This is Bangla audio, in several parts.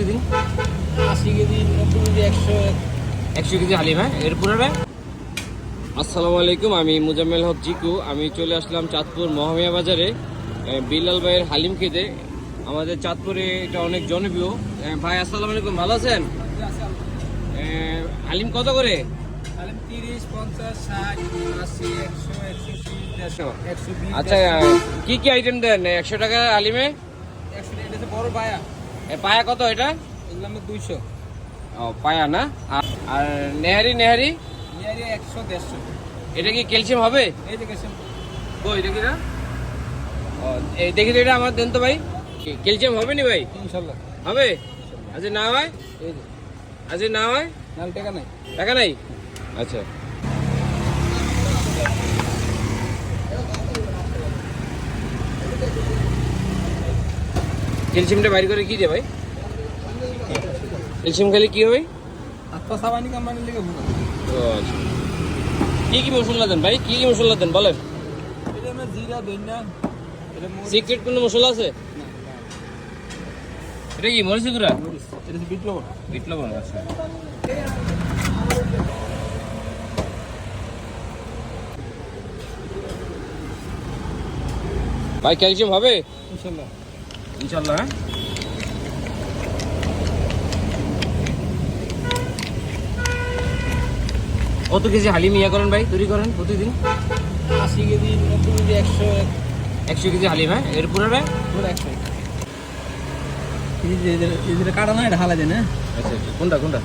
প্রতিদিন? 80 কেজি, 90 কেজি, 100 কেজি হালিম। হ্যাঁ, এরপরে আসসালামু আলাইকুম, আমি মুজাম্মেল হক জিকু। আমি চলে আসলাম চাঁদপুর মহামিয়া বাজারে বিলাল ভাইয়ের হালিম খেতে। আমাদের চাঁদপুরে এটা অনেক জনপ্রিয়। ভাই আসসালামু আলাইকুম, ভালো আছেন? হালিম কত করে? 30, 50, 60, 80, 100, 130, 150, 120। আচ্ছা, কি কি আইটেম দেন 100 টাকা হালিমে? 100 টাকা এটা বড় পায়া, পায়া কত এটা? এগুলো আমরা 200। ও, পায়া না। আর নেহারি? নিয়ারি 100, 150। এটা কি ক্যালসিয়াম হবে? এই যে গেছেন কই দেখি না। ও, এই দেখি তো, এটা আমার দেন তো ভাই। ক্যালসিয়াম হবে নি ভাই? ইনশাআল্লাহ হবে। আজ না হয়, এই যে আজ না হয়, নাল টাকা নাই। টাকা নাই। আচ্ছা, ক্যালসিয়ামটা বাইর করে কি দিয়ে ভাই? ক্যালসিয়াম খেলে কি হবে? আত্মা সাবানি কোম্পানির লিগে ভুল। ও আচ্ছা, কি কি মশলা দেন ভাই? কি কি মশলা দেন বলেন? এটা আমরা জিরা, ধনিয়া, এটা সিক্রেট কোনো মশলা আছে? এটা কি মরিচ গুঁড়া? মরিচ, এটা বিট লবণ। বিট লবণ। আচ্ছা, ভাই ক্যালসিয়াম হবে ইনশাআল্লাহ। ইনশাল্লাহ। হ্যাঁ, কত কেজি হালিম ইয়া করেন ভাই, তৈরি করেন প্রতিদিন? 80 কেজি, 90 কেজি, 100 কেজি হালিম। হ্যাঁ, এরপরে 100। এই যে কাটা না, এটা হালা দেয় না। আচ্ছা আচ্ছা, কোনটা কোনটা?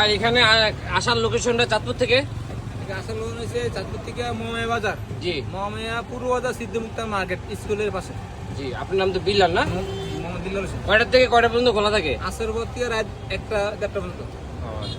আর এখানে আসার লোকেশনটা চাঁদপুর থেকে? আসল লোন হয়েছে চাঁদপুর থেকে মহামায়া বাজার। জি মহামায়া পূর্ব বাজার, সিদ্ধমুক্তা মার্কেট স্কুলের পাশে। জি, আপনার নাম তো বিল্লাল না? মোহাম্মদ দিল্লাল হোসেন। কয়টার থেকে কয়টা পর্যন্ত খোলা থাকে? আসর ভর্তি রাত 1টা 1:30 পর্যন্ত। আচ্ছা।